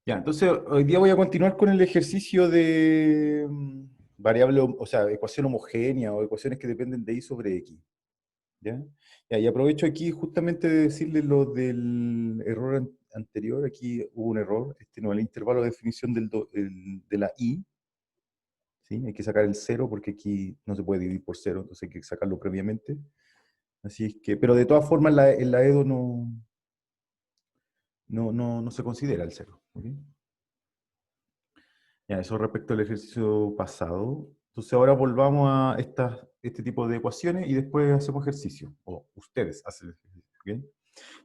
Ya, entonces hoy día voy a continuar con el ejercicio de variable, o sea, ecuación homogénea o ecuaciones que dependen de y sobre x. ¿Ya? Ya, y aprovecho aquí justamente de decirles lo del error anterior. Aquí hubo un error, no, el intervalo de definición de la y, ¿sí? Hay que sacar el cero porque aquí no se puede dividir por cero, entonces hay que sacarlo previamente. Así es que, pero de todas formas en la EDO no se considera el cero. ¿Ok? Ya, eso respecto al ejercicio pasado. Entonces ahora volvamos a este tipo de ecuaciones y después hacemos ejercicio. O ustedes hacen el ejercicio. ¿Ok?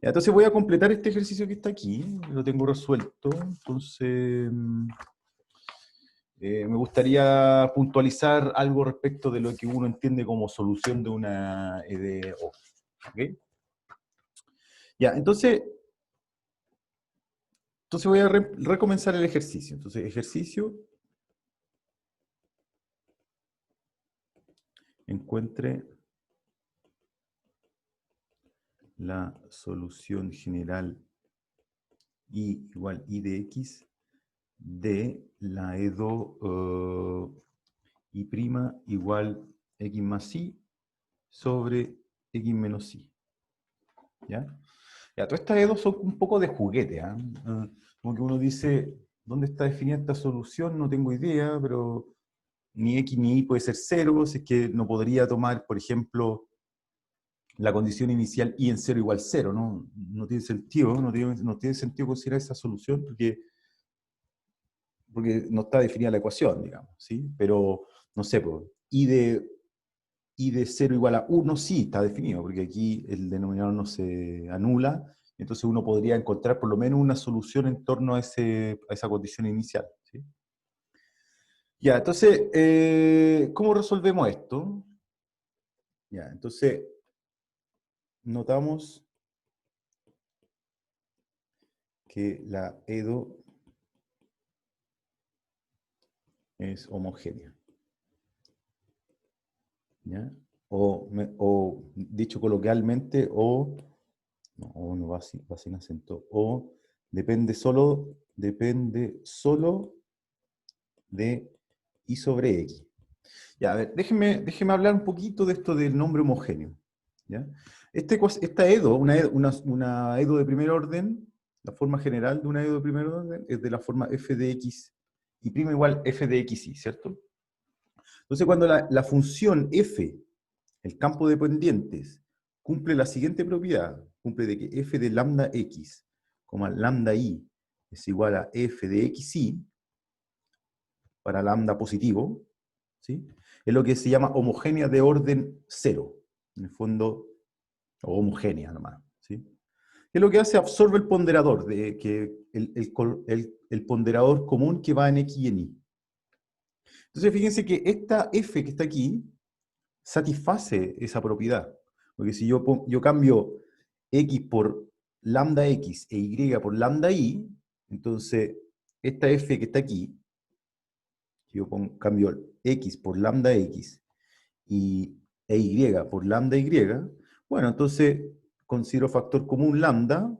Ya, entonces voy a completar este ejercicio que está aquí. Lo tengo resuelto. Entonces me gustaría puntualizar algo respecto de lo que uno entiende como solución de una EDO. ¿Ok? Ya, entonces voy a recomenzar el ejercicio. Entonces, ejercicio, encuentre la solución general y igual I de X de la EDO I' igual X más Y sobre X menos Y. ¿Ya? Ya, todas estas EDO son un poco de juguete. ¿Ah? Como que uno dice, ¿dónde está definida esta solución? No tengo idea, pero ni X ni Y puede ser cero, si es que no podría tomar, por ejemplo, la condición inicial Y en cero igual cero, ¿no? No tiene sentido, no tiene sentido considerar esa solución porque no está definida la ecuación, digamos, ¿sí? Pero, no sé, pues, y de 0 igual a 1 sí está definido, porque aquí el denominador no se anula, entonces uno podría encontrar por lo menos una solución en torno a esa condición inicial, ¿sí? Ya, entonces, ¿cómo resolvemos esto? Ya, entonces, notamos que la EDO es homogénea, ¿ya? O dicho coloquialmente, no va sin acento, o depende solo de y sobre X. Ya, a ver, déjeme hablar un poquito de esto del nombre homogéneo, ¿ya? Esta EDO, una EDO de primer orden, la forma general de una EDO de primer orden es de la forma f de x y prima igual f de xy, ¿cierto? Entonces, cuando la función f, el campo de pendientes, cumple la siguiente propiedad, cumple de que f de lambda x, lambda y es igual a f de xy, para lambda positivo, ¿sí? Es lo que se llama homogénea de orden cero, en el fondo, o homogénea nomás, ¿sí? ¿Qué es lo que hace? Absorbe el ponderador, el ponderador común que va en x y en y. Entonces, fíjense que esta f que está aquí satisface esa propiedad. Porque si yo cambio x por lambda x e y por lambda y, entonces esta f que está aquí, si yo cambio x por lambda x e y por lambda y, bueno, entonces considero factor común lambda,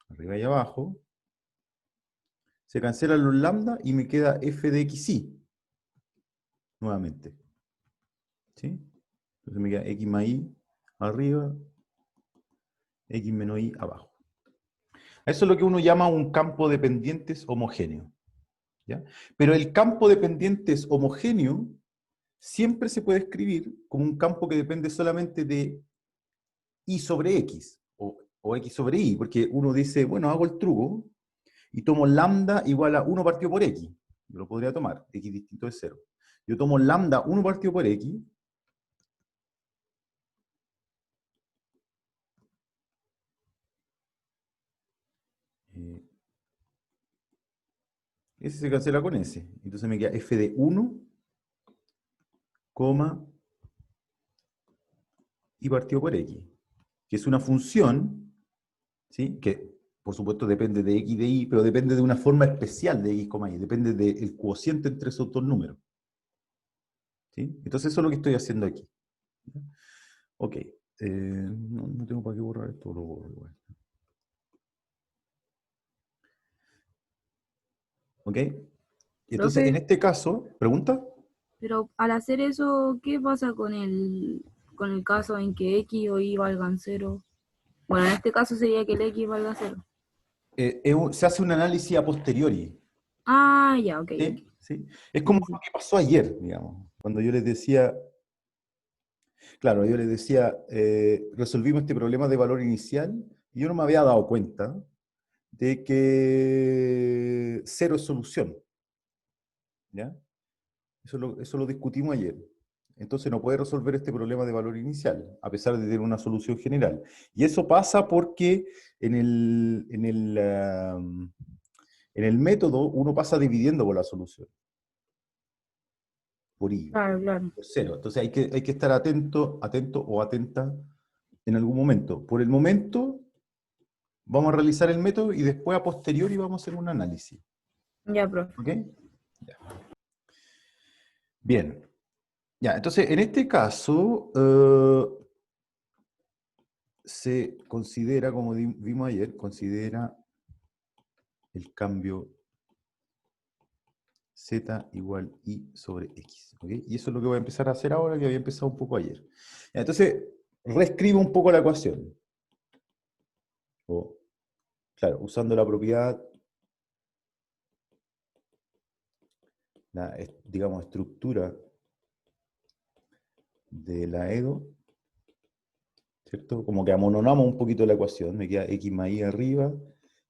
arriba y abajo, se cancelan los lambda y me queda f de xy, nuevamente. ¿Sí? Entonces me queda x más y arriba, x menos y abajo. Eso es lo que uno llama un campo de pendientes homogéneo. ¿Ya? Pero el campo de pendientes homogéneo siempre se puede escribir como un campo que depende solamente de y sobre x, o x sobre y, porque uno dice, bueno, hago el truco y tomo lambda igual a 1 partido por x. Yo lo podría tomar, x distinto de 0. Yo tomo lambda 1 partido por x, eh, ese se cancela con ese. Entonces me queda f de 1, y partido por x, que es una función, ¿sí? Que por supuesto depende de x y de y, pero depende de una forma especial de x, y, depende del cociente entre esos dos números. ¿Sí? Entonces eso es lo que estoy haciendo aquí. Ok, no tengo para qué borrar esto, lo borro igual. ¿Ok? Entonces, en Profe, este caso, ¿pregunta? pero al hacer eso, ¿qué pasa con el caso en que X o Y valgan cero? Bueno, en este caso sería que el X valga cero. Se hace un análisis a posteriori. Ah, ya, ok, ok. ¿Sí? ¿Sí? Es Sí, como sí, lo sí. que pasó ayer, digamos, cuando yo les decía, claro, yo les decía, resolvimos este problema de valor inicial y yo no me había dado cuenta de que cero es solución, ¿ya? Eso lo discutimos ayer. Entonces no puede resolver este problema de valor inicial, a pesar de tener una solución general. Y eso pasa porque en el método uno pasa dividiendo por la solución, por i, Claro, claro. por cero. Entonces hay que estar atento o atenta en algún momento. Por el momento vamos a realizar el método y después a posteriori vamos a hacer un análisis. Ya, profe. ¿Ok? Ya. Bien. Ya, entonces en este caso se considera, como vimos ayer, considera el cambio z igual i sobre x. ¿Ok? Y eso es lo que voy a empezar a hacer ahora, que había empezado un poco ayer. Ya, entonces, reescribo un poco la ecuación. O, claro, usando la propiedad, digamos, estructura de la EDO, ¿cierto? Como que amononamos un poquito la ecuación, me queda x más y arriba,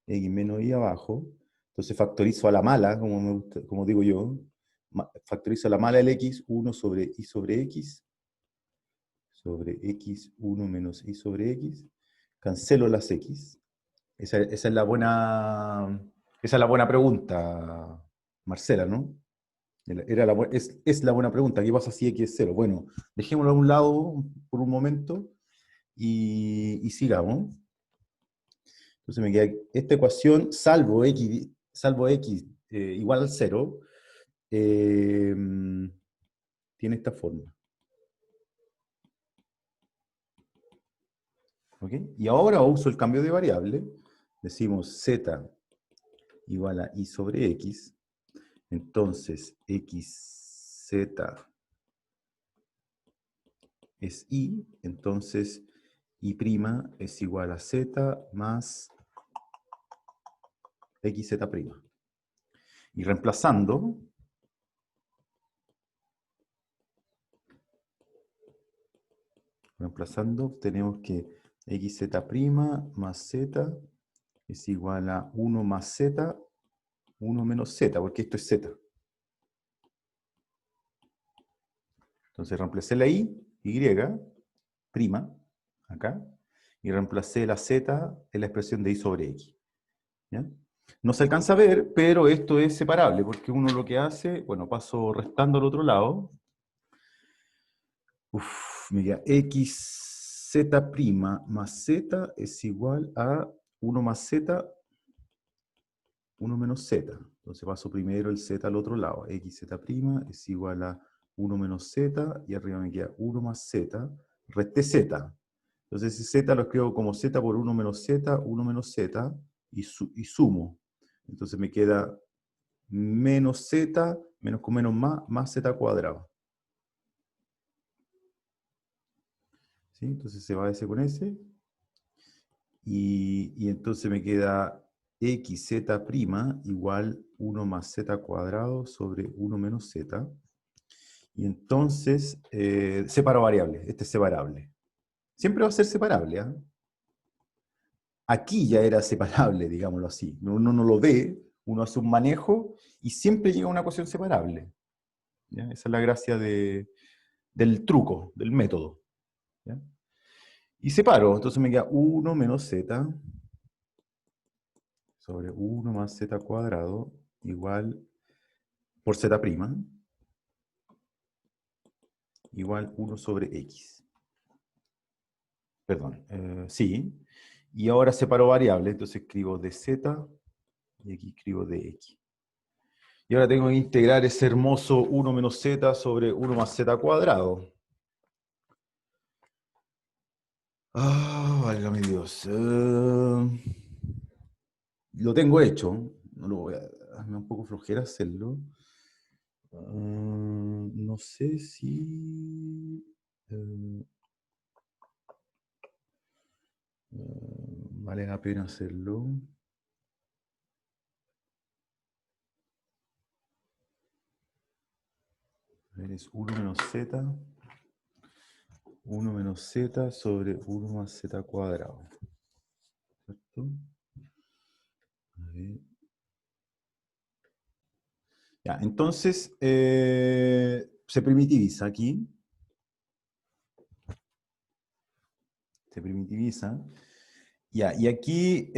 x menos y abajo. Entonces factorizo a la mala, como digo yo, factorizo a la mala el x, 1 sobre y sobre x, 1 menos y sobre x, cancelo las x. Esa es la buena pregunta, Marcela, ¿no? Es la buena pregunta. ¿Qué pasa si x es cero? Bueno, dejémoslo a un lado por un momento y sigamos. Entonces me queda esta ecuación, salvo x igual al cero, eh, tiene esta forma. ¿Ok? Y ahora uso el cambio de variable. Decimos z igual a y sobre x. Entonces, xz es y. Entonces, y' es igual a z más xz'. Y reemplazando, tenemos que xz' más z es igual a 1 más z, 1 menos z, porque esto es z. Entonces reemplacé la y, prima, acá, y reemplacé la z en la expresión de y sobre x. ¿Ya? No se alcanza a ver, pero esto es separable, porque uno lo que hace, bueno, paso restando al otro lado. Mira, xz' más z es igual a 1 más z, 1 menos z. Entonces paso primero el z al otro lado. Xz' es igual a 1 menos z, y arriba me queda 1 más z, resté z. Entonces ese z lo escribo como z por 1 menos z, y sumo. Entonces me queda menos z, menos con menos más z cuadrado. ¿Sí? Entonces se va ese con ese. Y entonces me queda xz' igual 1 más z cuadrado sobre 1 menos z. Y entonces separo variables. Este es separable. Siempre va a ser separable. ¿Ah? Aquí ya era separable, digámoslo así. Uno no lo ve, uno hace un manejo y siempre llega a una ecuación separable. ¿Ya? Esa es la gracia del truco, del método. ¿Ya? Y separo, entonces me queda 1 menos z sobre 1 más z cuadrado igual por z' igual 1 sobre x. Perdón, sí. Y ahora separo variables, entonces escribo de z y aquí escribo de x. Y ahora tengo que integrar ese hermoso 1 menos z sobre 1 más z cuadrado. Válgame Dios. Lo tengo hecho. No lo voy a... me da un poco flojera hacerlo. No sé si vale la pena hacerlo. A ver, es 1 menos z. 1 menos z sobre 1 más z cuadrado. ¿Cierto? A ver. Ya, entonces se primitiviza aquí. Se primitiviza. Ya, y aquí,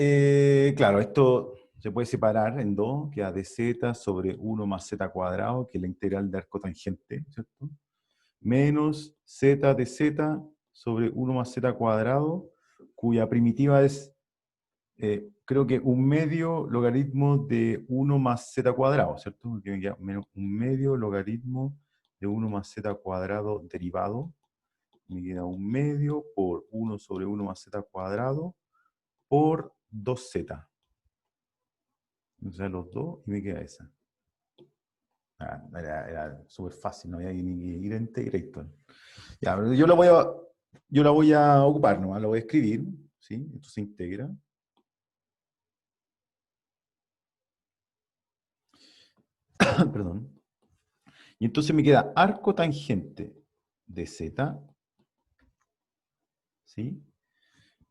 claro, esto se puede separar en dos, queda dz sobre 1 más z cuadrado, que es la integral de arco tangente, ¿cierto? Menos z de z sobre 1 más z cuadrado, cuya primitiva es, creo que un medio logaritmo de 1 más z cuadrado, ¿cierto? Porque me queda menos un medio logaritmo de 1 más z cuadrado derivado. Me queda un medio por 1 sobre 1 más z cuadrado por 2z. O sea, los dos y me queda esa. Era súper fácil, no había ni que ir a Integrator. Ya, pero yo la voy a ocupar nomás, la voy a escribir, ¿sí? Esto se integra. Perdón. Y entonces me queda arco tangente de z, ¿sí?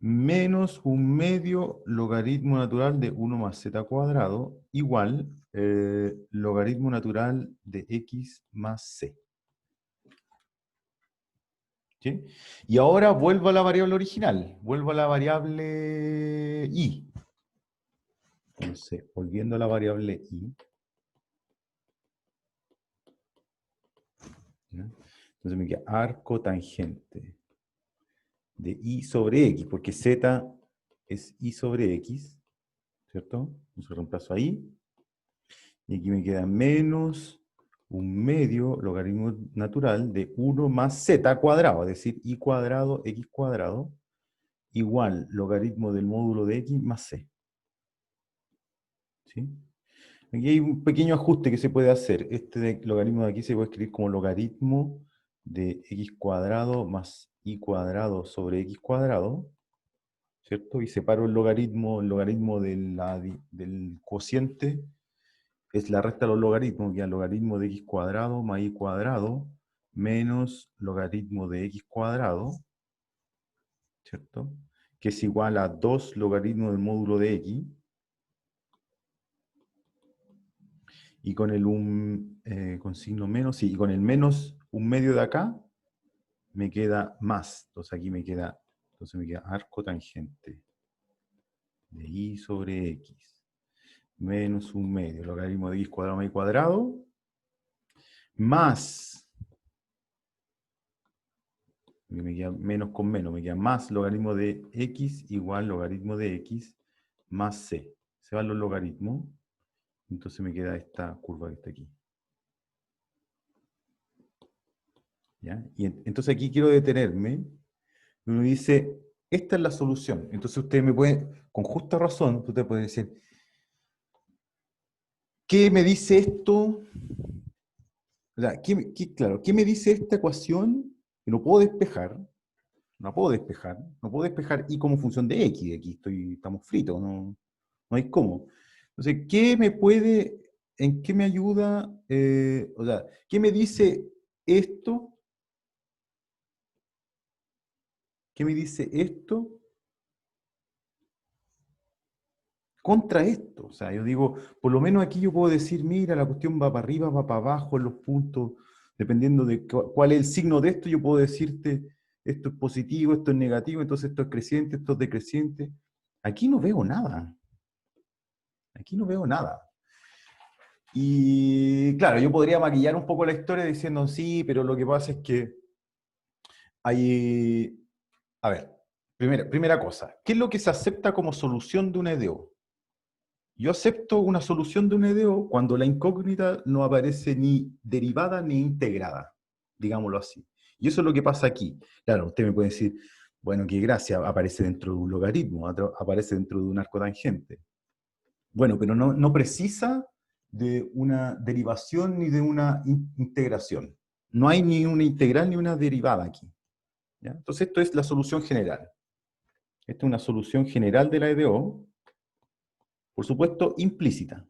Menos un medio logaritmo natural de 1 más z cuadrado igual logaritmo natural de x más c. ¿Sí? Y ahora vuelvo a la variable original, vuelvo a la variable y. Entonces, volviendo a la variable y. ¿Ya? Entonces me queda arco tangente de y sobre x, porque z es y sobre x, ¿cierto? Entonces reemplazo ahí. Y aquí me queda menos un medio logaritmo natural de 1 más z cuadrado, es decir, y cuadrado, x cuadrado, igual logaritmo del módulo de x más c. ¿Sí? Aquí hay un pequeño ajuste que se puede hacer. Este logaritmo de aquí se puede escribir como logaritmo de x cuadrado más y cuadrado sobre x cuadrado, ¿cierto? Y separo el logaritmo del cociente, es la resta de los logaritmos, ya logaritmo de x cuadrado más y cuadrado menos logaritmo de x cuadrado, ¿cierto? Que es igual a 2 logaritmos del módulo de x. Y con el con signo menos, sí, y con el menos un medio de acá, me queda más. Entonces aquí me queda arco tangente de y sobre x, menos un medio, logaritmo de x cuadrado más y cuadrado, más, me queda menos con menos, me queda más logaritmo de x igual logaritmo de x más c. Se van los logaritmos, entonces me queda esta curva que está aquí. ¿Ya? Y entonces aquí quiero detenerme. Uno dice, esta es la solución. Entonces ustedes me pueden, con justa razón, ustedes pueden decir, ¿qué me dice esto? O sea, claro, ¿qué me dice esta ecuación que no puedo despejar? No puedo despejar. No puedo despejar y como función de x. De aquí estamos fritos, no hay cómo. Entonces, en qué me ayuda? O sea, ¿qué me dice esto? ¿Qué me dice esto contra esto? O sea, yo digo, por lo menos aquí yo puedo decir, mira, la cuestión va para arriba, va para abajo en los puntos, dependiendo de cuál es el signo de esto, yo puedo decirte, esto es positivo, esto es negativo, entonces esto es creciente, esto es decreciente. Aquí no veo nada. Aquí no veo nada. Y claro, yo podría maquillar un poco la historia diciendo, sí, pero lo que pasa es que hay... A ver, primera cosa, ¿qué es lo que se acepta como solución de un EDO? Yo acepto una solución de un EDO cuando la incógnita no aparece ni derivada ni integrada, digámoslo así. Y eso es lo que pasa aquí. Claro, usted me puede decir, bueno, qué gracia, aparece dentro de un logaritmo, aparece dentro de un arco tangente. Bueno, pero no precisa de una derivación ni de una integración. No hay ni una integral ni una derivada aquí. ¿Ya? Entonces esto es la solución general. Esta es una solución general de la EDO, por supuesto implícita.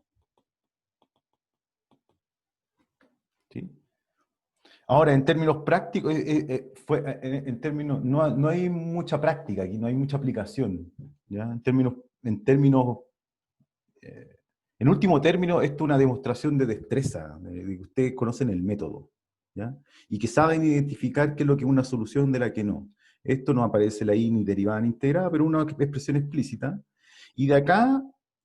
¿Sí? Ahora, en términos prácticos, en términos, no hay mucha práctica aquí, no hay mucha aplicación. ¿Ya? Eh, en último término, esto es una demostración de destreza, de que ustedes conocen el método, ¿ya? Y que saben identificar qué es lo que es una solución de la que no. Esto no aparece ahí ni derivada ni integrada, pero una expresión explícita. Y de acá,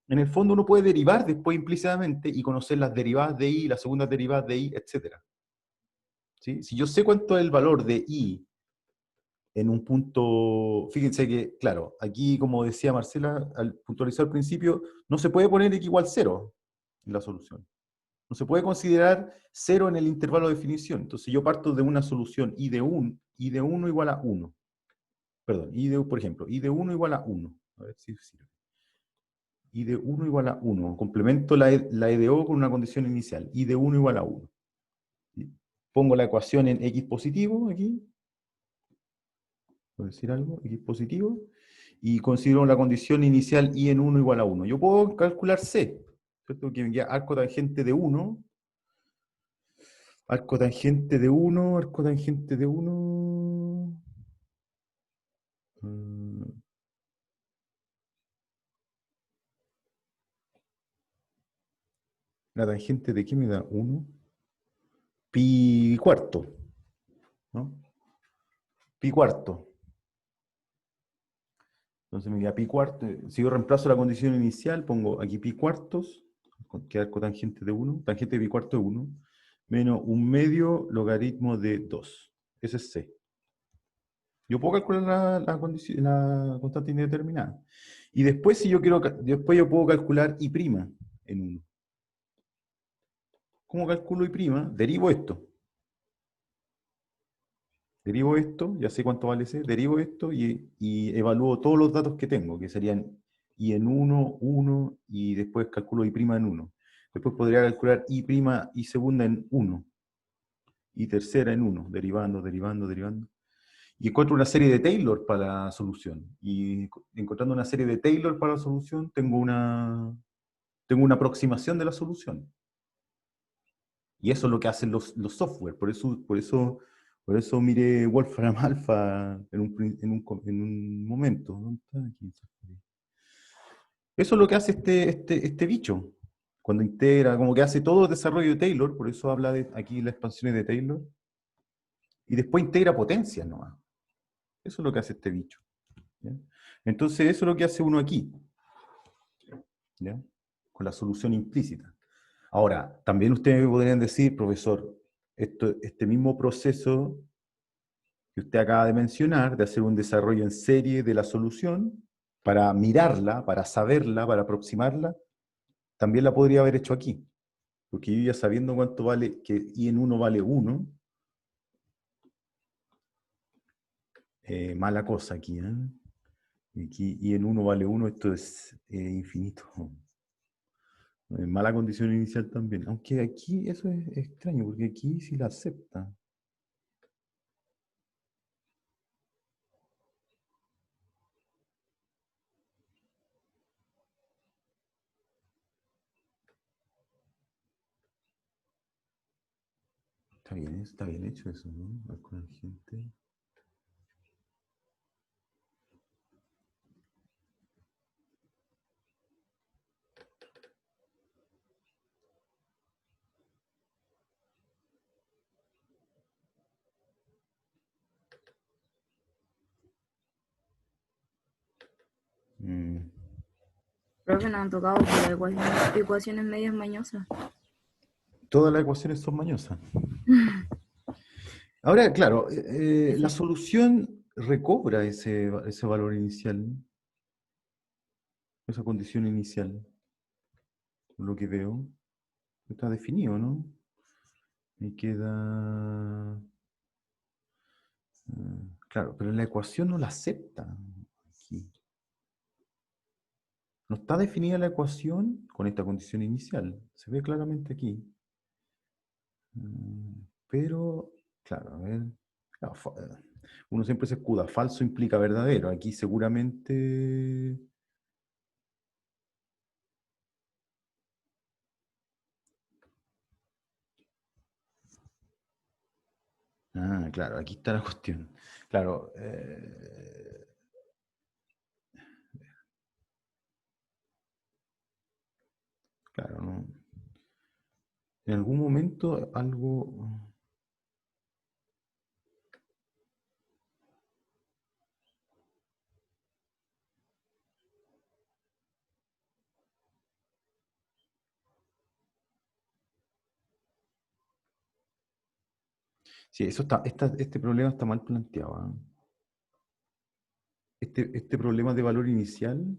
en el fondo, uno puede derivar después implícitamente y conocer las derivadas de i, las segundas derivadas de i, etc. ¿Sí? Si yo sé cuánto es el valor de i en un punto, fíjense que, claro, aquí, como decía Marcela, al puntualizar al principio, no se puede poner x igual 0 en la solución. No se puede considerar 0 en el intervalo de definición. Entonces yo parto de una solución i de 1 igual a 1. Perdón, por ejemplo, i de 1 igual a 1. A ver si sirve. I de 1 igual a 1. Complemento la EDO con una condición inicial. I de 1 igual a 1. ¿Sí? Pongo la ecuación en x positivo aquí. Por decir algo, x positivo, y considero la condición inicial i en 1 igual a 1. Yo puedo calcular c, ¿cierto? Que me queda arco tangente de 1, arco tangente de 1, arco tangente de 1. La tangente de qué me da 1, pi cuarto, ¿no? Pi cuarto. Entonces me queda pi cuarto. Si yo reemplazo la condición inicial, pongo aquí pi cuartos, que arco tangente de 1, tangente de pi cuarto de 1, menos un medio logaritmo de 2. Ese es c. Yo puedo calcular la constante indeterminada. Y después, si yo quiero, después yo puedo calcular i' en 1. ¿Cómo calculo i'? Derivo esto. Derivo esto, ya sé cuánto vale c, derivo esto y evalúo todos los datos que tengo, que serían i en 1, 1, y después calculo i' en 1. Después podría calcular i' segunda en 1, y tercera en 1, derivando, derivando, derivando. Y encuentro una serie de Taylor para la solución. Y encontrando una serie de Taylor para la solución, tengo una aproximación de la solución. Y eso es lo que hacen los software. Por eso miré Wolfram Alpha en un momento. ¿Dónde está? Aquí. Eso es lo que hace este bicho. Cuando integra, como que hace todo el desarrollo de Taylor, por eso habla de aquí las expansiones de Taylor. Y después integra potencias nomás. Eso es lo que hace este bicho. ¿Ya? Entonces, eso es lo que hace uno aquí, ¿ya? Con la solución implícita. Ahora, también ustedes me podrían decir, profesor, este mismo proceso que usted acaba de mencionar, de hacer un desarrollo en serie de la solución, para mirarla, para saberla, para aproximarla, también la podría haber hecho aquí. Porque yo ya sabiendo cuánto vale, que i en 1 vale 1, mala cosa aquí, ¿eh? Aquí i en 1 vale 1, esto es infinito. En mala condición inicial también. Aunque aquí eso es extraño, porque aquí sí la acepta. Está bien hecho eso, ¿no? Con la gente. Mm. Profe, nos han tocado por ecuaciones medias mañosas. Todas las ecuaciones son mañosas. Ahora, claro, la Eso. solución recobra ese valor inicial, esa condición inicial, por lo que veo. Está definido, ¿no? Me queda... claro, pero la ecuación no la acepta aquí. No está definida la ecuación con esta condición inicial. Se ve claramente aquí. Pero, claro, a ver. Claro, uno siempre se escuda. Falso implica verdadero. Aquí seguramente... Ah, claro, aquí está la cuestión. Claro, claro, ¿no? En algún momento algo... Sí, eso está, este problema está mal planteado. ¿Ah? Este problema de valor inicial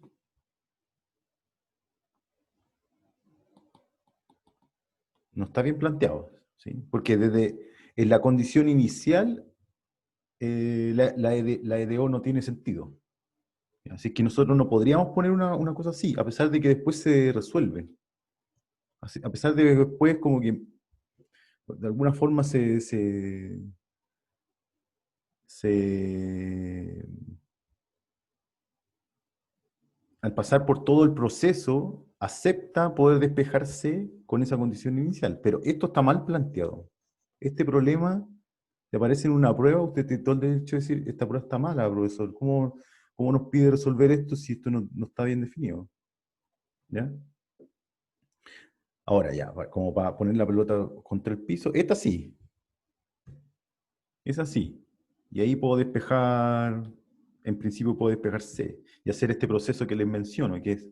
no está bien planteado, ¿sí? Porque desde en la condición inicial la EDO no tiene sentido. Así que nosotros no podríamos poner una cosa así, a pesar de que después se resuelve. A pesar de que después como que de alguna forma se- al pasar por todo el proceso, acepta poder despejarse con esa condición inicial. Pero esto está mal planteado. Este problema te aparece en una prueba, usted tiene todo el derecho a decir, esta prueba está mala, profesor. ¿Cómo nos pide resolver esto si esto no está bien definido? ¿Ya? Ahora ya, como para poner la pelota contra el piso, esta sí, es así. Y ahí puedo despejar, en principio puedo despejar C y hacer este proceso que les menciono, que es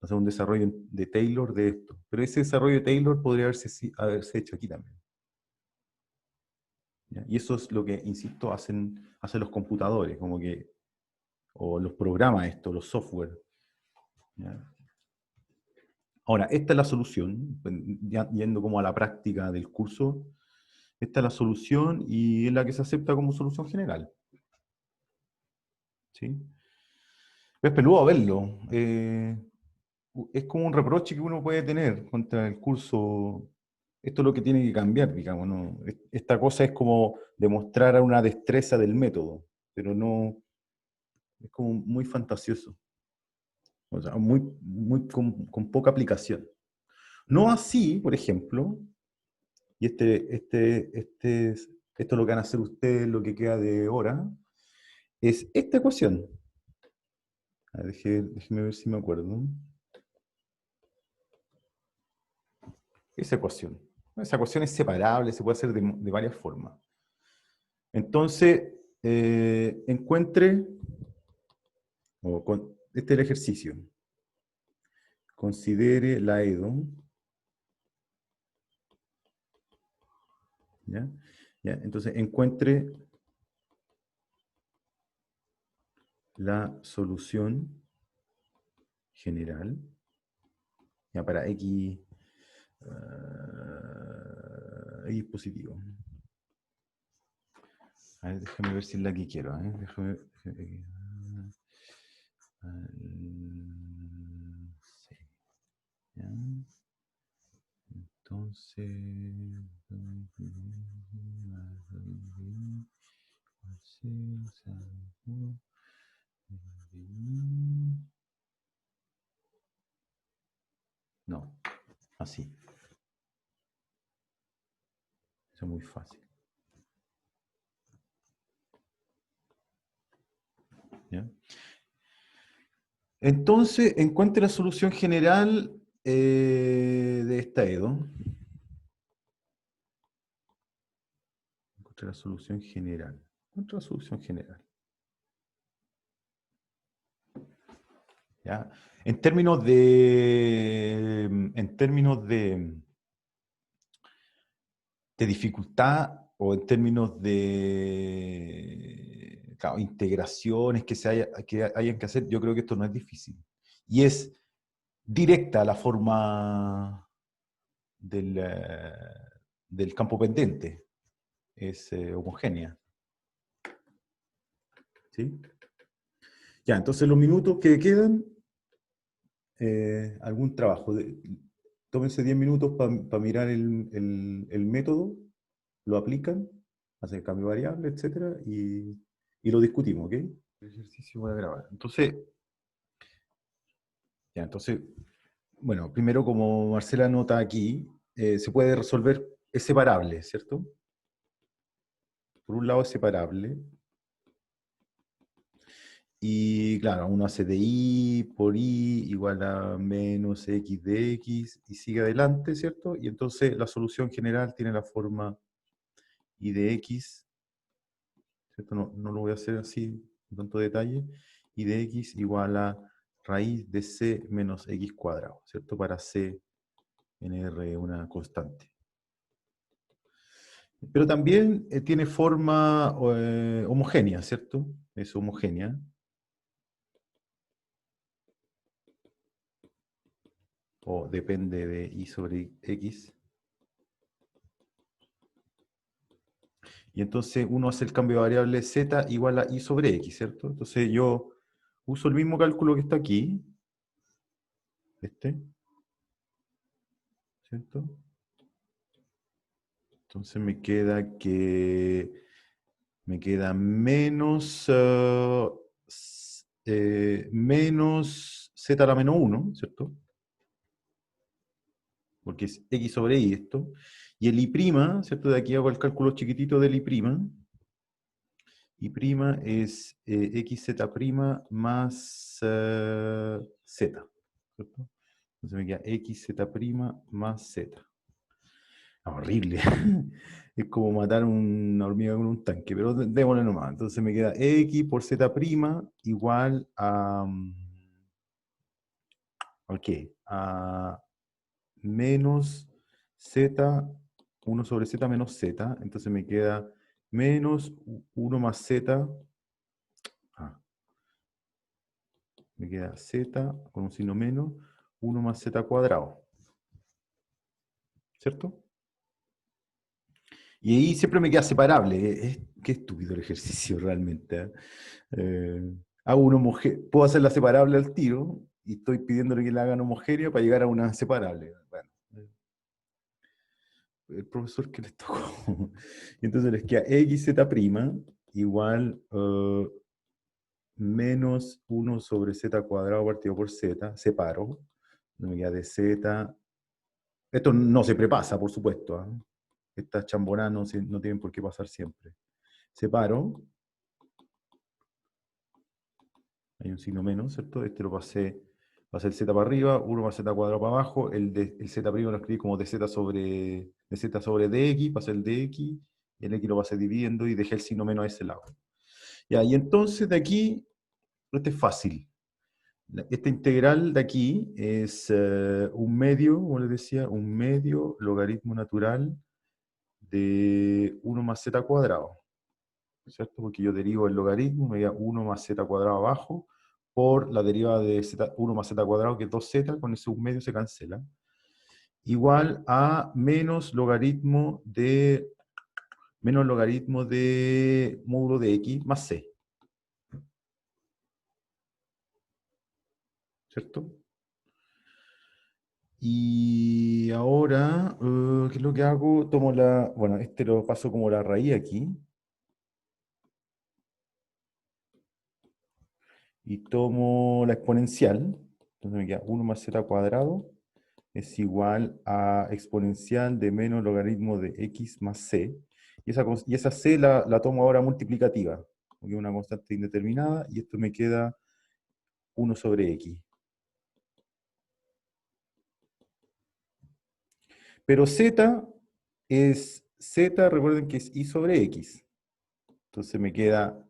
hacer un desarrollo de Taylor de esto. Pero ese desarrollo de Taylor podría haberse hecho aquí también. ¿Ya? Y eso es lo que, insisto, hacen los computadores, como que, o los programas esto, los software. ¿Ya? Ahora, esta es la solución, ya yendo como a la práctica del curso, esta es la solución y es la que se acepta como solución general. ¿Sí? Es peludo verlo. Es como un reproche que uno puede tener contra el curso. Esto es lo que tiene que cambiar, digamos, ¿no? Esta cosa es como demostrar una destreza del método, pero no, es como muy fantasioso, o sea, con poca aplicación. No así, por ejemplo, y esto es lo que van a hacer ustedes, lo que queda de hora, es esta ecuación. A ver, déjeme ver si me acuerdo. Esa ecuación. Esa ecuación es separable, se puede hacer de varias formas. Entonces, encuentre, este es el ejercicio. Considere la EDO. ¿Ya? ¿Ya? Entonces, encuentre la solución general. Ya para X, X positivo. A ver, déjame ver si es la que quiero. Sí, ¿ya? Entonces, no, así. Eso es muy fácil. ¿Ya? Entonces, encuentre la solución general de esta EDO. Encuentre la solución general. Encuentre la solución general. ¿Ya? En términos de dificultad o en términos de claro, integraciones que hayan que hacer, yo creo que esto no es difícil. Y es directa la forma del campo pendiente. Es homogénea. ¿Sí? Ya, entonces los minutos que quedan algún trabajo. Tómense 10 minutos para mirar el método, lo aplican, hacen el cambio de variable, etcétera, y lo discutimos, ¿ok? El ejercicio voy a grabar. Entonces, bueno, primero como Marcela nota aquí, se puede resolver, es separable, ¿cierto? Por un lado es separable. Y claro, uno hace de I por I igual a menos X de X y sigue adelante, ¿cierto? Y entonces la solución general tiene la forma I de X, ¿cierto? No lo voy a hacer así con tanto detalle. I de X igual a raíz de C menos X cuadrado, ¿cierto? Para C en R una constante. Pero también tiene forma homogénea, ¿cierto? Es homogénea. O depende de I sobre X. Y entonces uno hace el cambio de variable z igual a I sobre X, ¿cierto? Entonces yo uso el mismo cálculo que está aquí, ¿cierto? Entonces me queda que menos, menos z a la menos 1, ¿cierto? Porque es X sobre Y esto. Y el I', ¿cierto? De aquí hago el cálculo chiquitito del I'. Y' es xz' más z, ¿cierto? Entonces me queda xz' más z. Horrible. Es como matar una hormiga con un tanque, pero démosle nomás. Entonces me queda x por z' igual a... ¿A qué? A menos z, 1 sobre z menos z. Entonces me queda menos 1 más z. Me queda z con un signo menos, 1 más z cuadrado. ¿Cierto? Y ahí siempre me queda separable. Qué estúpido el ejercicio realmente. Hago un homogéneo. Puedo hacerla separable al tiro y estoy pidiéndole que la hagan homogénea para llegar a una separable. Bueno, el profesor que les tocó. Entonces les queda xz' igual menos 1 sobre z cuadrado partido por z. Separo. Me queda de z. Esto no se prepasa, por supuesto. Estas chambonadas no tienen por qué pasar siempre. Separo. Hay un signo menos, ¿cierto? Este lo pasé el z para arriba, 1 más z cuadrado para abajo. El z' lo escribí como dz sobre dx, pasé el dx, y el x lo pasé dividiendo y dejé el signo menos a ese lado. Ya, y entonces de aquí, este es fácil. Esta integral de aquí es un medio, como les decía, un medio logaritmo natural de 1 más z cuadrado, ¿cierto? Porque yo derivo el logaritmo, me da 1 más z cuadrado abajo, por la derivada de 1 más z cuadrado, que es 2z, con ese un medio se cancela, igual a menos logaritmo de módulo de x más c, ¿cierto? Y ahora, ¿qué es lo que hago? Tomo bueno, este lo paso como la raíz aquí, y tomo la exponencial, entonces me queda 1 más z cuadrado, es igual a exponencial de menos logaritmo de x más c. Y esa c la tomo ahora multiplicativa, porque es una constante indeterminada, y esto me queda 1 sobre x. Pero recuerden que es y sobre x. Entonces me queda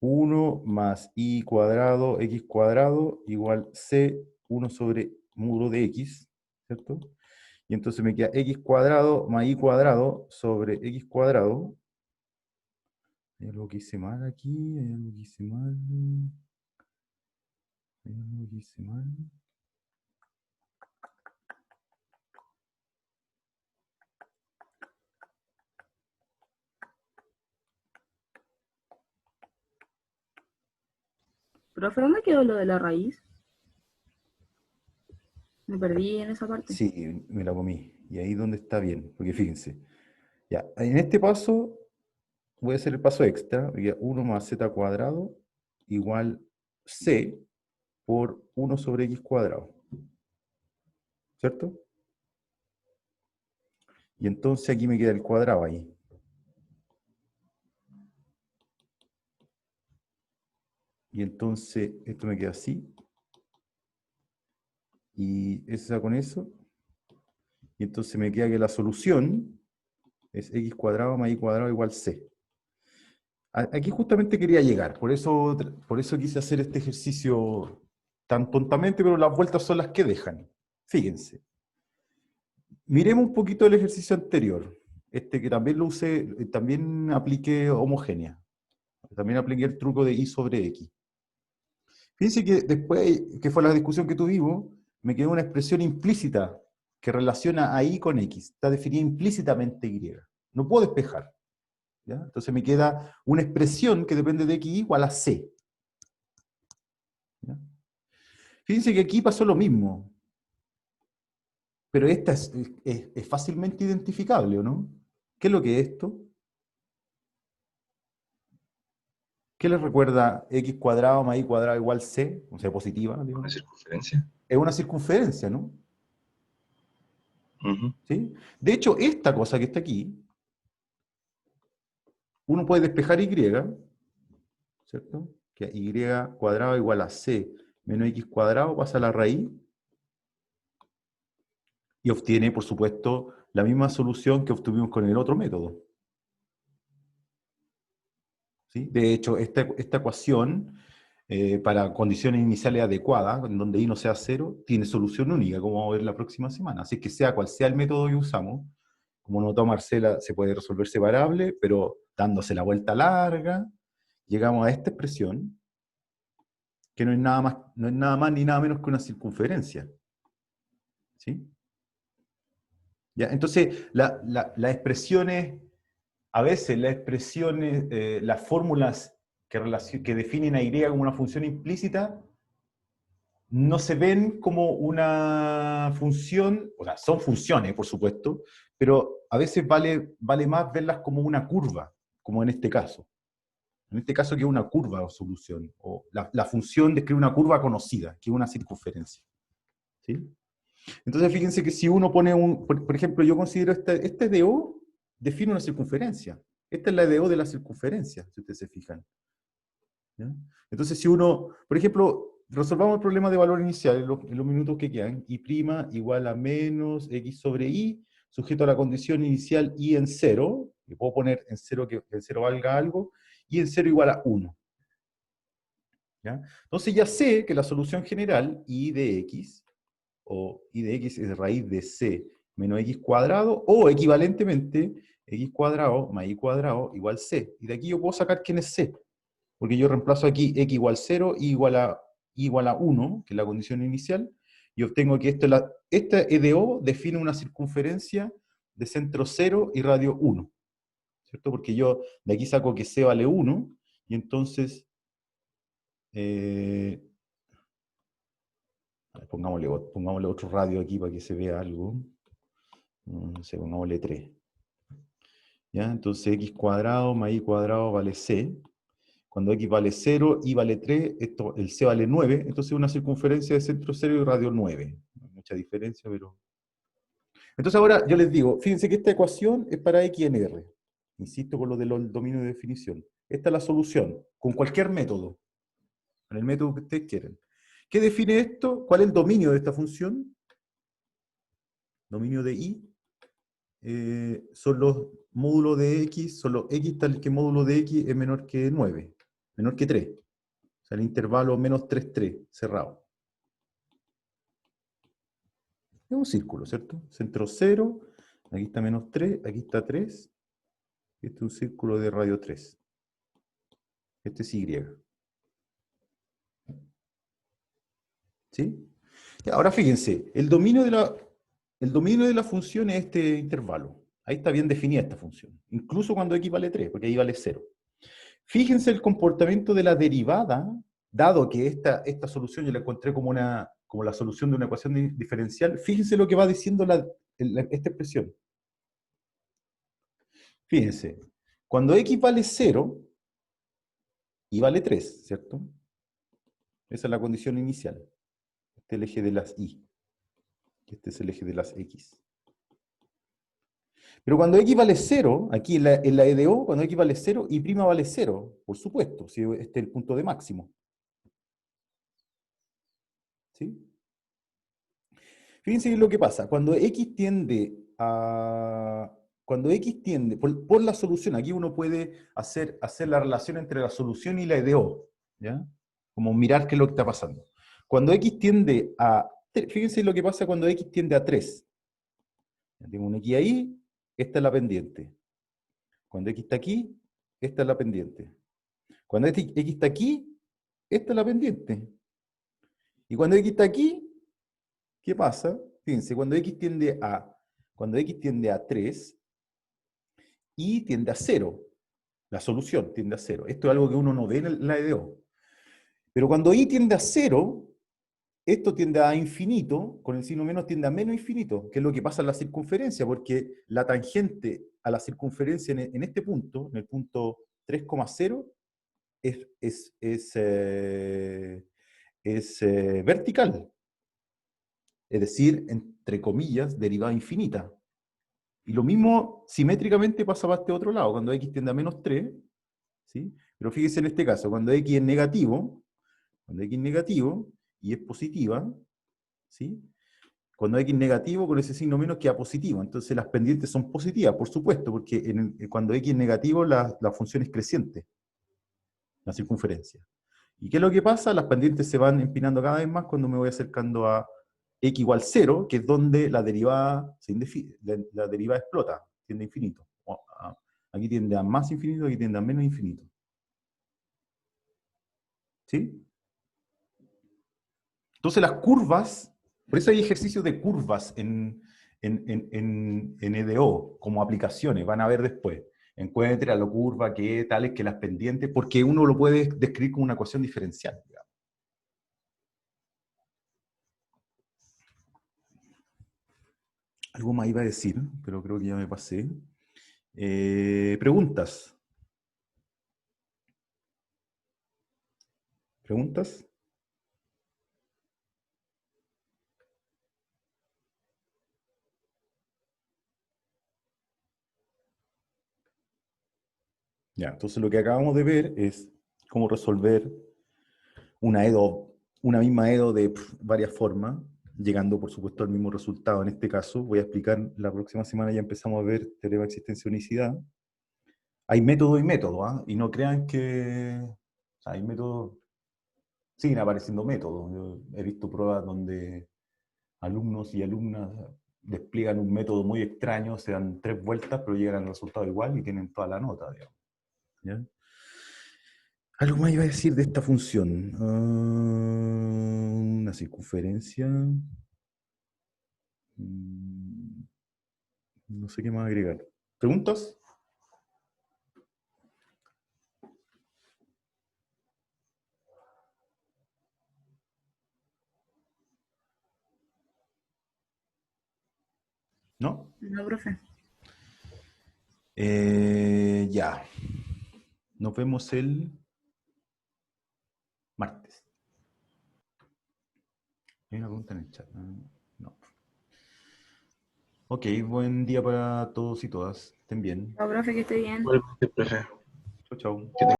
1 más y cuadrado, x cuadrado, igual c, 1 sobre módulo de x, ¿cierto? Y entonces me queda x cuadrado más y cuadrado sobre x cuadrado. Hay algo que hice mal aquí, hay algo que hice mal. Hay algo que hice mal. ¿Profe, dónde quedó lo de la raíz? Me perdí en esa parte. Sí, me la comí. Y ahí donde está bien, porque fíjense. Ya, en este paso voy a hacer el paso extra, 1 más z cuadrado igual c por 1 sobre x cuadrado, ¿cierto? Y entonces aquí me queda el cuadrado ahí. Y entonces esto me queda así. Y esa con eso. Y entonces me queda que la solución es x cuadrado más y cuadrado igual c. Aquí justamente quería llegar, por eso quise hacer este ejercicio tan tontamente, pero las vueltas son las que dejan. Fíjense. Miremos un poquito el ejercicio anterior, este que también lo usé, también apliqué homogénea, también apliqué el truco de y sobre x. Fíjense que después, que fue la discusión que tuvimos, me quedó una expresión implícita que relaciona a y con x, está definida implícitamente y. No puedo despejar. ¿Ya? Entonces me queda una expresión que depende de x igual a c. ¿Ya? Fíjense que aquí pasó lo mismo, pero esta es fácilmente identificable, ¿o no? ¿Qué es lo que es esto? ¿Qué les recuerda x cuadrado más y cuadrado igual c? O sea, positiva, Una digamos. circunferencia. Es una circunferencia, ¿no? Ujú. ¿Sí? De hecho, esta cosa que está aquí, uno puede despejar y, ¿cierto? Que y cuadrado igual a c menos x cuadrado pasa a la raíz y obtiene, por supuesto, la misma solución que obtuvimos con el otro método. ¿Sí? De hecho, esta ecuación, para condiciones iniciales adecuadas, en donde y no sea cero, tiene solución única, como vamos a ver la próxima semana. Así que sea cual sea el método que usamos, como notó Marcela, se puede resolver separable, pero dándose la vuelta larga, llegamos a esta expresión, que no es nada más ni nada menos que una circunferencia. ¿Sí? ¿Ya? Entonces, las expresiones, a veces las expresiones, las fórmulas que definen a y como una función implícita, no se ven como una función, o sea, son funciones, por supuesto, pero a veces vale más verlas como una curva, como en este caso. En este caso, que es una curva o solución, o la función describe una curva conocida, que es una circunferencia. ¿Sí? Entonces, fíjense que si uno pone por ejemplo, yo considero este DO define una circunferencia. Esta es la DO de la circunferencia, si ustedes se fijan. ¿Ya? Entonces, si uno, por ejemplo, resolvamos el problema de valor inicial en los minutos que quedan, y' igual a menos x sobre y, sujeto a la condición inicial y en 0, y puedo poner en 0 que en 0 valga algo, y en 0 igual a 1. ¿Ya? Entonces ya sé que la solución general, y de x, o y de x es raíz de c menos x cuadrado, o equivalentemente, x cuadrado más y cuadrado igual c. Y de aquí yo puedo sacar quién es c. Porque yo reemplazo aquí x igual 0, y igual a 1, que es la condición inicial, y obtengo que esta EDO define una circunferencia de centro 0 y radio 1. ¿Cierto? Porque yo de aquí saco que c vale 1, y entonces, pongámosle otro radio aquí para que se vea algo. No sé, pongámosle 3. ¿Ya? Entonces x cuadrado más y cuadrado vale c. Cuando x vale 0, y vale 3, el c vale 9, entonces una circunferencia de centro 0 y radio 9. No hay mucha diferencia, pero... Entonces ahora yo les digo, fíjense que esta ecuación es para x en R. Insisto con lo del dominio de definición. Esta es la solución, con cualquier método. Con el método que ustedes quieran. ¿Qué define esto? ¿Cuál es el dominio de esta función? Dominio de y. Son los módulos de x, son los x tal que módulo de x es menor que 9, menor que 3. O sea, el intervalo menos 3, 3, cerrado. Es un círculo, ¿cierto? Centro 0, aquí está menos 3, aquí está 3. Este es un círculo de radio 3. Este es y. ¿Sí? Ahora fíjense, el dominio de la función es este intervalo. Ahí está bien definida esta función. Incluso cuando x vale 3, porque ahí vale 0. Fíjense el comportamiento de la derivada, dado que esta solución yo la encontré como como la solución de una ecuación diferencial, fíjense lo que va diciendo esta expresión. Fíjense, cuando x vale 0, y vale 3, ¿cierto? Esa es la condición inicial. Este es el eje de las y. Este es el eje de las x. Pero cuando x vale 0, aquí en la EDO, cuando x vale 0, y' vale 0, por supuesto, si este es el punto de máximo. ¿Sí? Fíjense lo que pasa. Cuando x tiende a... Cuando x tiende, por la solución, aquí uno puede hacer la relación entre la solución y la EDO, ¿ya? Como mirar qué es lo que está pasando. Cuando x tiende a... Fíjense lo que pasa cuando x tiende a 3. Ya tengo un x ahí, esta es la pendiente. Cuando x está aquí, esta es la pendiente. Cuando x está aquí, esta es la pendiente. Y cuando x está aquí, ¿qué pasa? Fíjense, cuando x tiende a 3, y tiende a 0. La solución tiende a 0. Esto es algo que uno no ve en la EDO. Pero cuando y tiende a 0, esto tiende a infinito, con el signo menos tiende a menos infinito, que es lo que pasa en la circunferencia, porque la tangente a la circunferencia en este punto, en el punto 3,0, es vertical. Es decir, entre comillas, derivada infinita. Y lo mismo simétricamente pasa para este otro lado, cuando x tiende a menos 3, ¿sí? Pero fíjese en este caso, cuando x es negativo, y es positiva, ¿sí? Cuando x es negativo, con ese signo menos queda positivo. Entonces las pendientes son positivas, por supuesto, porque cuando x es negativo, la función es creciente, la circunferencia. ¿Y qué es lo que pasa? Las pendientes se van empinando cada vez más cuando me voy acercando a x igual 0, que es donde la derivada explota, tiende a infinito. Aquí tiende a más infinito, aquí tiende a menos infinito. ¿Sí? Entonces las curvas, por eso hay ejercicios de curvas en EDO, como aplicaciones, van a ver después. Encuentre a la curva que tales que las pendientes, porque uno lo puede describir como una ecuación diferencial, digamos. Algo más iba a decir, pero creo que ya me pasé. ¿Preguntas? ¿Preguntas? Ya, entonces lo que acabamos de ver es cómo resolver una EDO, una misma EDO de varias formas, llegando por supuesto al mismo resultado. En este caso, voy a explicar, la próxima semana ya empezamos a ver teorema de existencia de unicidad. Hay método y método, ¿ah? Y no crean que... O sea, hay métodos, siguen apareciendo métodos. Yo he visto pruebas donde alumnos y alumnas despliegan un método muy extraño, se dan 3 vueltas, pero llegan al resultado igual y tienen toda la nota, digamos. ¿Ya? Algo más iba a decir de esta función. Una circunferencia. No sé qué más agregar. ¿Preguntas? ¿No? No, profe. Ya. Nos vemos el martes. Hay una pregunta en el chat. No. Ok, buen día para todos y todas. Estén bien. No, profe, que esté bien. Igualmente, profe. Chau, chau. Que